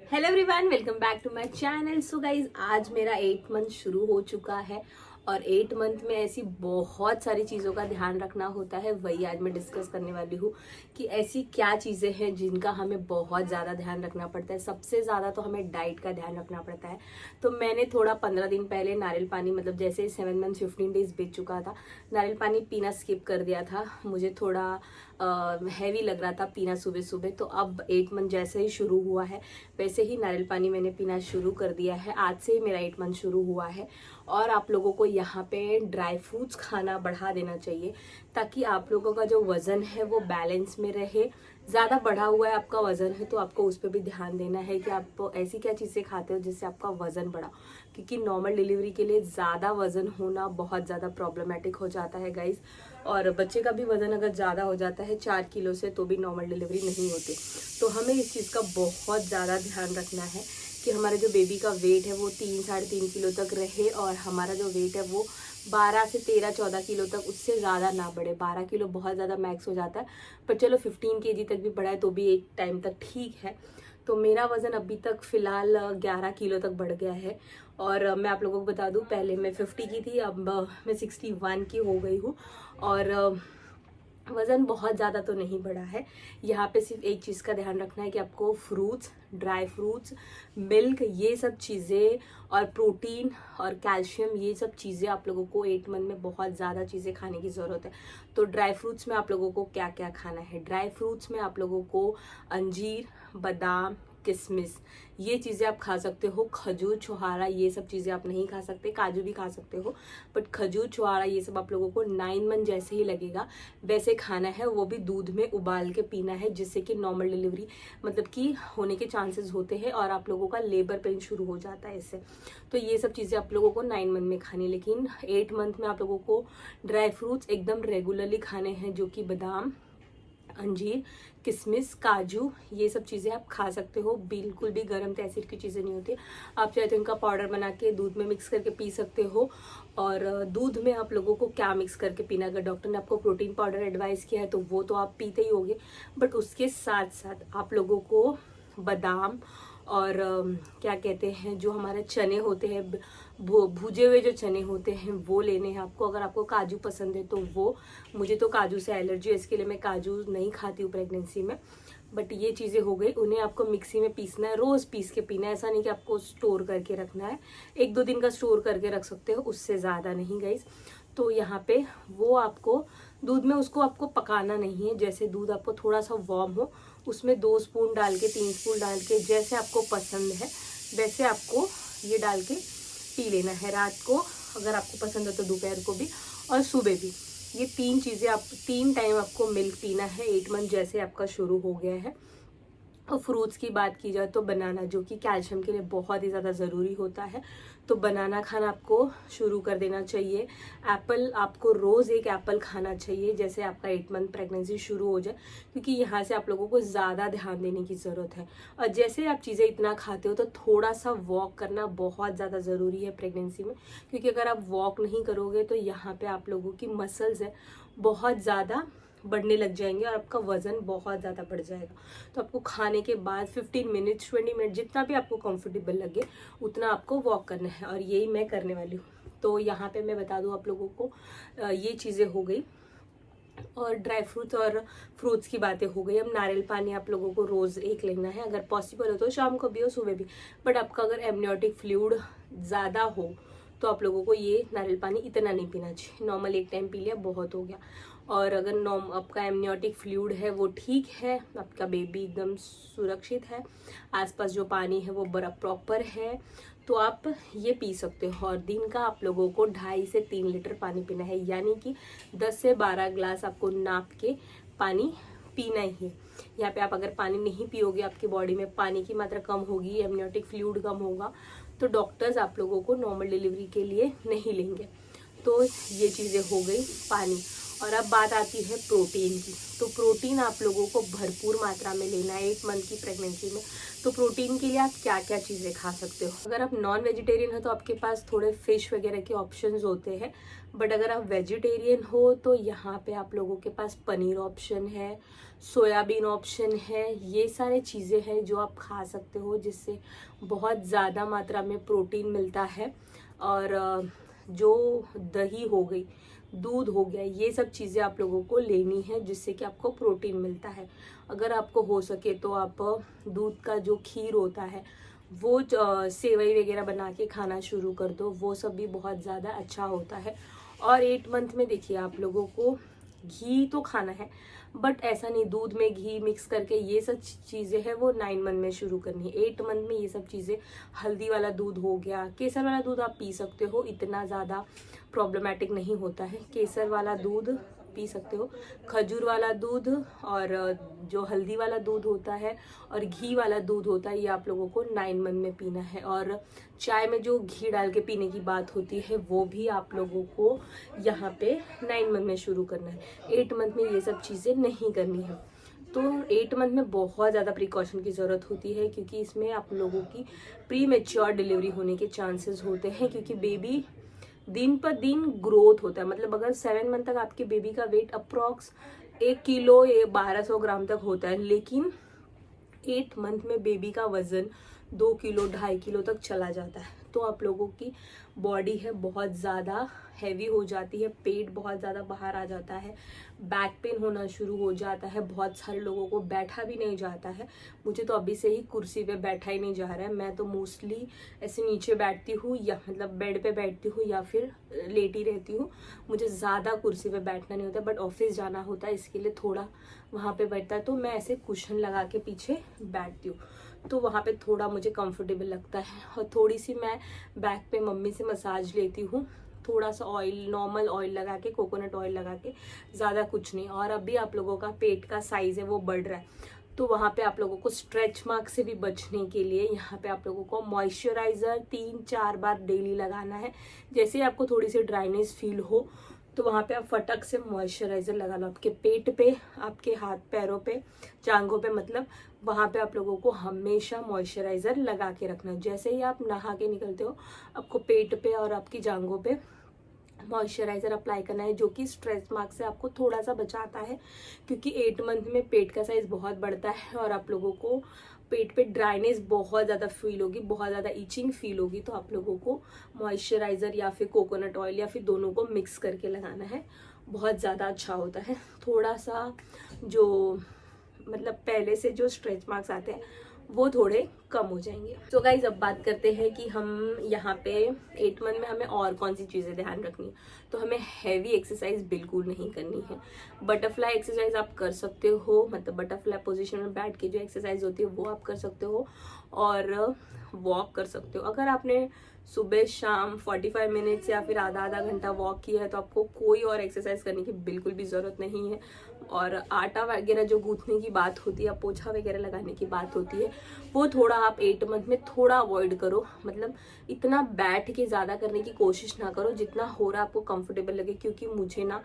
Hello everyone, welcome back to my channel. So guys, आज मेरा 8 month शुरू हो चुका है और 8 मंथ में ऐसी बहुत सारी चीज़ों का ध्यान रखना होता है। वही आज मैं डिस्कस करने वाली हूँ कि ऐसी क्या चीज़ें हैं जिनका हमें बहुत ज़्यादा ध्यान रखना पड़ता है। सबसे ज़्यादा तो हमें डाइट का ध्यान रखना पड़ता है। तो मैंने थोड़ा 15 दिन पहले नारियल पानी, मतलब जैसे 7 मंथ 15 डेज बीत चुका था, नारियल पानी पीना स्किप कर दिया था। मुझे थोड़ा हैवी लग रहा था पीना सुबह सुबह। तो अब 8 मंथ जैसे ही शुरू हुआ है वैसे ही नारियल पानी मैंने पीना शुरू कर दिया है। आज से ही मेरा 8 मंथ शुरू हुआ है। और आप लोगों को यहाँ पे ड्राई फ्रूट्स खाना बढ़ा देना चाहिए ताकि आप लोगों का जो वज़न है वो बैलेंस में रहे। ज़्यादा बढ़ा हुआ है आपका वज़न है तो आपको उस पर भी ध्यान देना है कि आप ऐसी क्या चीज़ें खाते हो जिससे आपका वज़न बढ़ा, क्योंकि नॉर्मल डिलीवरी के लिए ज़्यादा वज़न होना बहुत ज़्यादा प्रॉब्लमेटिक हो जाता है गाइज। और बच्चे का भी वज़न अगर ज़्यादा हो जाता है 4 किलो से तो भी नॉर्मल डिलीवरी नहीं होती। तो हमें इस चीज़ का बहुत ज़्यादा ध्यान रखना है कि हमारे जो बेबी का वेट है वो 3-3.5 किलो तक रहे और हमारा जो वेट है वो 12 से 13-14 किलो तक, उससे ज़्यादा ना बढ़े। 12 किलो बहुत ज़्यादा मैक्स हो जाता है, पर चलो 15 केजी तक भी बढ़ा है तो भी एक टाइम तक ठीक है। तो मेरा वज़न अभी तक फ़िलहाल 11 किलो तक बढ़ गया है। और मैं आप लोगों को बता दूं, पहले मैं 50 की थी, अब मैं 61 की हो गई हूँ। और वज़न बहुत ज़्यादा तो नहीं बढ़ा है। यहाँ पे सिर्फ एक चीज़ का ध्यान रखना है कि आपको फ्रूट्स, ड्राई फ्रूट्स, मिल्क, ये सब चीज़ें, और प्रोटीन और कैल्शियम, ये सब चीज़ें आप लोगों को 8 मंथ में बहुत ज़्यादा चीज़ें खाने की ज़रूरत है। तो ड्राई फ्रूट्स में आप लोगों को क्या क्या खाना है? ड्राई फ्रूट्स में आप लोगों को अंजीर, बादाम, किशमिश, ये चीज़ें आप खा सकते हो। खजूर, छुहारा, ये सब चीज़ें आप नहीं खा सकते। काजू भी खा सकते हो, बट खजूर, छुहारा ये सब आप लोगों को 9 मंथ जैसे ही लगेगा वैसे खाना है। वो भी दूध में उबाल के पीना है, जिससे कि नॉर्मल डिलीवरी मतलब कि होने के चांसेस होते हैं और आप लोगों का लेबर पेन शुरू हो जाता है इससे। तो ये सब चीज़ें आप लोगों को 9 मंथ में खानी, लेकिन 8 मंथ में आप लोगों को ड्राई फ्रूट्स एकदम रेगुलरली खाने हैं, जो कि बादाम, अंजीर, किशमिश, काजू, ये सब चीज़ें आप खा सकते हो। बिल्कुल भी गर्म तहसीर की चीज़ें नहीं होती। आप चाहे तो इनका पाउडर बना के दूध में मिक्स करके पी सकते हो। और दूध में आप लोगों को क्या मिक्स करके पीना, अगर डॉक्टर ने आपको प्रोटीन पाउडर एडवाइस किया है तो वो तो आप पीते ही होगे, बट उसके साथ साथ आप लोगों को बादाम और क्या कहते हैं, जो हमारे चने होते हैं, भूजे हुए जो चने होते हैं वो लेने हैं आपको। अगर आपको काजू पसंद है तो वो, मुझे तो काजू से एलर्जी है, इसके लिए मैं काजू नहीं खाती हूँ प्रेगनेंसी में। बट ये चीज़ें हो गई, उन्हें आपको मिक्सी में पीसना है, रोज़ पीस के पीना है। ऐसा नहीं कि आपको स्टोर करके रखना है, 1-2 दिन का स्टोर करके रख सकते हो, उससे ज़्यादा नहीं गाइस। तो यहाँ पे वो आपको दूध में, उसको आपको पकाना नहीं है। जैसे दूध आपको थोड़ा सा वार्म हो, उसमें 2 स्पून डाल के, 3 स्पून डाल के, जैसे आपको पसंद है वैसे आपको ये डाल के पी लेना है। रात को अगर आपको पसंद है तो दोपहर को भी और सुबह भी। ये 3 चीज़ें, आप 3 टाइम आपको मिल्क पीना है 8 मंथ जैसे आपका शुरू हो गया है। और फ्रूट्स की बात की जाए तो बनाना, जो कि कैल्शियम के लिए बहुत ही ज़्यादा ज़रूरी होता है, तो बनाना खाना आपको शुरू कर देना चाहिए। एप्पल, आपको रोज़ एक एप्पल खाना चाहिए जैसे आपका 8 मंथ प्रेगनेंसी शुरू हो जाए, क्योंकि यहाँ से आप लोगों को ज़्यादा ध्यान देने की ज़रूरत है। और जैसे आप चीज़ें इतना खाते हो तो थोड़ा सा वॉक करना बहुत ज़्यादा ज़रूरी है प्रेगनेंसी में, क्योंकि अगर आप वॉक नहीं करोगे तो यहाँ पर आप लोगों की मसल्स है बहुत ज़्यादा बढ़ने लग जाएंगे और आपका वज़न बहुत ज़्यादा बढ़ जाएगा। तो आपको खाने के बाद 15 मिनट्स, 20 मिनट, जितना भी आपको कंफर्टेबल लगे उतना आपको वॉक करना है, और यही मैं करने वाली हूँ। तो यहाँ पे मैं बता दूँ आप लोगों को, ये चीज़ें हो गई और ड्राई फ्रूट्स और फ्रूट्स की बातें हो गई। अब नारियल पानी आप लोगों को रोज़ एक लेना है, अगर पॉसिबल हो तो शाम को भी हो, सुबह भी। बट आपका अगर एमनियोटिक फ्लूइड ज़्यादा हो तो आप लोगों को ये नारियल पानी इतना नहीं पीना चाहिए। नॉर्मल एक टाइम पी लिया बहुत हो गया। और अगर आपका एमनियोटिक फ्लूइड है वो ठीक है, आपका बेबी एकदम सुरक्षित है, आसपास जो पानी है वो बड़ा प्रॉपर है, तो आप ये पी सकते हो। और दिन का आप लोगों को 2.5 से 3 लीटर पानी पीना है, यानी कि 10 से 12 ग्लास आपको नाप के पानी पीना ही है। यहाँ पे आप अगर पानी नहीं पियोगे, आपकी बॉडी में पानी की मात्रा कम होगी, एमनियोटिक फ्लूइड कम होगा, तो डॉक्टर्स आप लोगों को नॉर्मल डिलीवरी के लिए नहीं लेंगे। तो ये चीज़ें हो गई पानी। और अब बात आती है प्रोटीन की। तो प्रोटीन आप लोगों को भरपूर मात्रा में लेना है 8 मंथ की प्रेगनेंसी में। तो प्रोटीन के लिए आप क्या क्या चीज़ें खा सकते हो? अगर आप नॉन वेजिटेरियन हो तो आपके पास थोड़े फिश वगैरह के ऑप्शंस होते हैं, बट अगर आप वेजिटेरियन हो तो यहाँ पे आप लोगों के पास पनीर ऑप्शन है, सोयाबीन ऑप्शन है, ये सारे चीज़ें हैं जो आप खा सकते हो, जिससे बहुत ज़्यादा मात्रा में प्रोटीन मिलता है। और जो दही हो गई, दूध हो गया, ये सब चीज़ें आप लोगों को लेनी है जिससे कि आपको प्रोटीन मिलता है। अगर आपको हो सके तो आप दूध का जो खीर होता है वो सेवई वगैरह बना के खाना शुरू कर दो, वो सब भी बहुत ज़्यादा अच्छा होता है। और 8 मंथ में देखिए आप लोगों को घी तो खाना है, बट ऐसा नहीं दूध में घी मिक्स करके ये सब चीज़ें हैं वो 9 मंथ में शुरू करनी है। 8 मंथ में ये सब चीज़ें, हल्दी वाला दूध हो गया, केसर वाला दूध आप पी सकते हो, इतना ज़्यादा प्रॉब्लमेटिक नहीं होता है। केसर वाला दूध पी सकते हो, खजूर वाला दूध और जो हल्दी वाला दूध होता है और घी वाला दूध होता है, ये आप लोगों को 9 मंथ में पीना है। और चाय में जो घी डाल के पीने की बात होती है वो भी आप लोगों को यहाँ पे 9 मंथ में शुरू करना है। 8 मंथ में ये सब चीज़ें नहीं करनी है। तो 8 मंथ में बहुत ज़्यादा प्रिकॉशन की ज़रूरत होती है, क्योंकि इसमें आप लोगों की प्री मैच्योर डिलीवरी होने के चांसेस होते हैं, क्योंकि बेबी दिन पर दिन ग्रोथ होता है। मतलब अगर 7 मंथ तक आपके बेबी का वेट अप्रॉक्स 1 किलो या 1200 ग्राम तक होता है, लेकिन 8 मंथ में बेबी का वजन 2 किलो 2.5 किलो तक चला जाता है। तो आप लोगों की बॉडी है बहुत ज़्यादा हैवी हो जाती है, पेट बहुत ज़्यादा बाहर आ जाता है, बैक पेन होना शुरू हो जाता है, बहुत सारे लोगों को बैठा भी नहीं जाता है। मुझे तो अभी से ही कुर्सी पे बैठा ही नहीं जा रहा है। मैं तो मोस्टली ऐसे नीचे बैठती हूँ, या मतलब बेड पे बैठती हूँ या फिर लेटी रहती हूँ। मुझे ज़्यादा कुर्सी पे बैठना नहीं होता, बट ऑफिस जाना होता है, इसके लिए थोड़ा वहाँ पे बैठता है, तो मैं ऐसे कुशन लगा के पीछे बैठती हूँ, तो वहाँ पे थोड़ा मुझे कंफर्टेबल लगता है। और थोड़ी सी मैं बैक पे मम्मी से मसाज लेती हूँ, थोड़ा सा ऑयल, नॉर्मल ऑयल लगा के, कोकोनट ऑयल लगा के, ज़्यादा कुछ नहीं। और अभी आप लोगों का पेट का साइज़ है वो बढ़ रहा है, तो वहाँ पे आप लोगों को स्ट्रेच मार्क से भी बचने के लिए यहाँ पे आप लोगों को मॉइस्चराइज़र 3-4 बार डेली लगाना है। जैसे आपको थोड़ी सी ड्राइनेस फील हो तो वहाँ पे आप फटक से मॉइस्चराइज़र लगा लो, आपके पेट पे, आपके हाथ पैरों पे, जांघों पे, मतलब वहाँ पे आप लोगों को हमेशा मॉइस्चराइज़र लगा के रखना है। जैसे ही आप नहा के निकलते हो, आपको पेट पे और आपकी जांघों पे मॉइस्चराइज़र अप्लाई करना है, जो कि स्ट्रेच मार्क से आपको थोड़ा सा बचाता है, क्योंकि 8 मंथ में पेट का साइज़ बहुत बढ़ता है और आप लोगों को पेट पे ड्राइनेस बहुत ज़्यादा फील होगी, बहुत ज़्यादा ईचिंग फील होगी। तो आप लोगों को मॉइस्चराइज़र या फिर कोकोनट ऑयल या फिर दोनों को मिक्स करके लगाना है, बहुत ज़्यादा अच्छा होता है। थोड़ा सा जो मतलब पहले से जो स्ट्रेच मार्क्स आते हैं वो थोड़े कम हो जाएंगे। तो गाइज अब बात करते हैं कि हम यहाँ पे 8 मंथ में हमें और कौन सी चीज़ें ध्यान रखनी है। तो हमें हैवी एक्सरसाइज बिल्कुल नहीं करनी है। बटरफ्लाई एक्सरसाइज आप कर सकते हो, मतलब बटरफ्लाई पोजीशन में बैठ के जो एक्सरसाइज होती है वो आप कर सकते हो, और वॉक कर सकते हो। अगर आपने सुबह शाम 45 मिनट्स या फिर आधा आधा घंटा वॉक किया है तो आपको कोई और एक्सरसाइज करने की बिल्कुल भी ज़रूरत नहीं है। और आटा वगैरह जो गूंथने की बात होती है, पोछा वगैरह लगाने की बात होती है, वो थोड़ा आप 8 मंथ में थोड़ा अवॉइड करो। मतलब इतना बैठ के ज़्यादा करने की कोशिश ना करो, जितना हो रहा है आपको कंफर्टेबल लगे। क्योंकि मुझे ना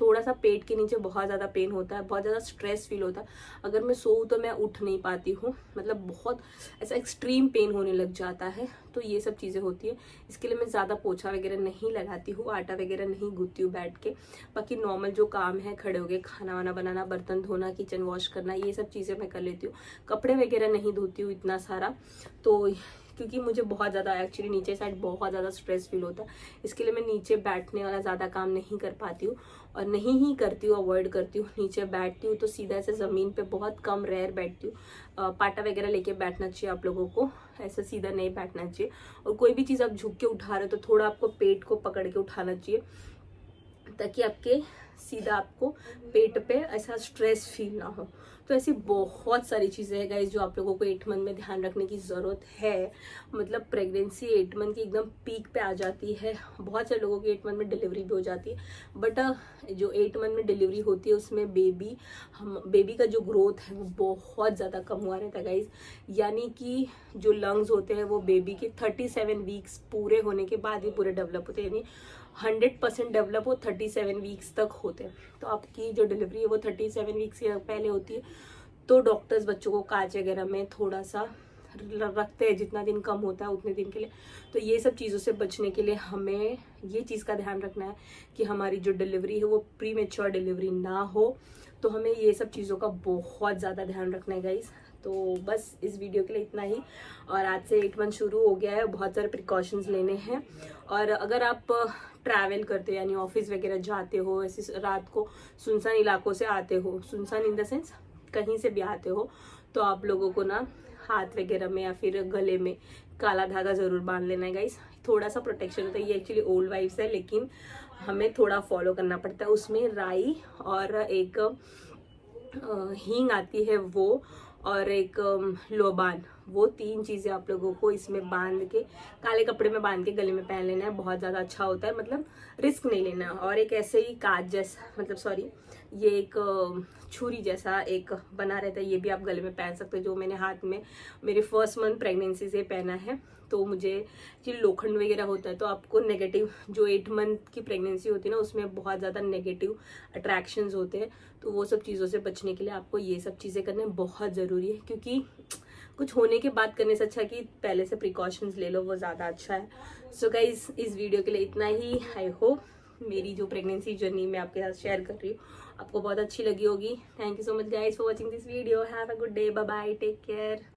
थोड़ा सा पेट के नीचे बहुत ज़्यादा पेन होता है, बहुत ज़्यादा स्ट्रेस फील होता है। अगर मैं सोऊँ तो मैं उठ नहीं पाती हूँ, मतलब बहुत ऐसा एक्सट्रीम पेन होने लग जाता है। तो ये सब चीज़ें होती है, इसके लिए मैं ज़्यादा पोछा वगैरह नहीं लगाती हूँ, आटा वगैरह नहीं गूंथती हूँ बैठ के। बाकी नॉर्मल जो काम है, खड़े हो गए, खाना वाना बनाना, बर्तन धोना, किचन वॉश करना, ये सब चीज़ें मैं कर लेती हूँ। कपड़े वगैरह नहीं धोती हूँ इतना सारा, तो क्योंकि मुझे बहुत ज़्यादा एक्चुअली नीचे साइड बहुत ज़्यादा स्ट्रेस फील होता है, इसके लिए मैं नीचे बैठने वाला ज़्यादा काम नहीं कर पाती हूँ, और नहीं ही करती हूँ, अवॉइड करती हूँ। नीचे बैठती हूँ तो सीधा ऐसे ज़मीन पे बहुत कम रेयर बैठती हूँ। पाटा वगैरह लेके बैठना चाहिए आप लोगों को, ऐसा सीधा नहीं बैठना चाहिए। और कोई भी चीज़ आप झुक के उठा रहे हो तो थोड़ा आपको पेट को पकड़ के उठाना चाहिए, ताकि आपके सीधा आपको पेट पे ऐसा स्ट्रेस फील ना हो। तो ऐसी बहुत सारी चीज़ें हैं गाइस जो आप लोगों को 8 मंथ में ध्यान रखने की ज़रूरत है। मतलब प्रेगनेंसी 8 मंथ की एकदम पीक पे आ जाती है। बहुत सारे लोगों की 8 मंथ में डिलीवरी भी हो जाती है, बट जो 8 मंथ में डिलीवरी होती है उसमें बेबी का जो ग्रोथ है वो बहुत ज़्यादा कम हुआ रहता है गाइस। यानी कि जो लंग्स होते हैं वो बेबी के 37 वीक्स पूरे होने के बाद ही पूरे डेवलप होते हैं। यानी 100% डेवलप वो 37 वीक्स तक होते हैं। तो आपकी जो डिलीवरी है वो 37 वीक्स से पहले होती है। तो डॉक्टर्स बच्चों को कांच वगैरह में थोड़ा सा रखते हैं, जितना दिन कम होता है उतने दिन के लिए। तो ये सब चीज़ों से बचने के लिए हमें ये चीज़ का ध्यान रखना है कि हमारी जो डिलीवरी है वो प्री मेच्योर डिलीवरी ना हो। तो हमें ये सब चीज़ों का बहुत ज़्यादा ध्यान रखना है गाइस। तो बस इस वीडियो के लिए इतना ही। और आज से 8 मंथ शुरू हो गया है, बहुत सारे प्रिकॉशंस लेने हैं। और अगर आप ट्रैवल करते हो यानी ऑफिस वगैरह जाते हो, ऐसे रात को सुनसान इलाकों से आते हो, सुनसान इन द सेंस कहीं से भी आते हो, तो आप लोगों को ना हाथ वगैरह में या फिर गले में काला धागा जरूर बांध लेना है गाइस। थोड़ा सा प्रोटेक्शन होता है, ये एक्चुअली ओल्ड वाइब्स है लेकिन हमें थोड़ा फॉलो करना पड़ता है। उसमें राई और एक हींग आती है वो, और एक लोबान, वो 3 चीज़ें आप लोगों को इसमें बांध के काले कपड़े में बांध के गले में पहन लेना है। बहुत ज़्यादा अच्छा होता है, मतलब रिस्क नहीं लेना है। और एक ऐसे ही काज जैसा, मतलब सॉरी, ये एक छुरी जैसा एक बना रहता है, ये भी आप गले में पहन सकते हो, जो मैंने हाथ में मेरे फर्स्ट मंथ प्रेगनेंसी से पहना है। तो मुझे जो लोखंड वगैरह होता है, तो आपको नेगेटिव, जो 8 मंथ की प्रेगनेंसी होती है ना, उसमें बहुत ज़्यादा नेगेटिव अट्रैक्शंस होते हैं। तो वो सब चीज़ों से बचने के लिए आपको ये सब चीज़ें करने बहुत ज़रूरी है, क्योंकि कुछ होने के बाद करने से अच्छा कि पहले से प्रिकॉशंस ले लो, वो ज़्यादा अच्छा है। सो गाइज, इस वीडियो के लिए इतना ही। आई होप मेरी जो प्रेगनेंसी जर्नी मैं आपके साथ शेयर कर रही हूँ आपको बहुत अच्छी लगी होगी। Thank you so much guys for watching this video. Have a good day, bye bye, take care.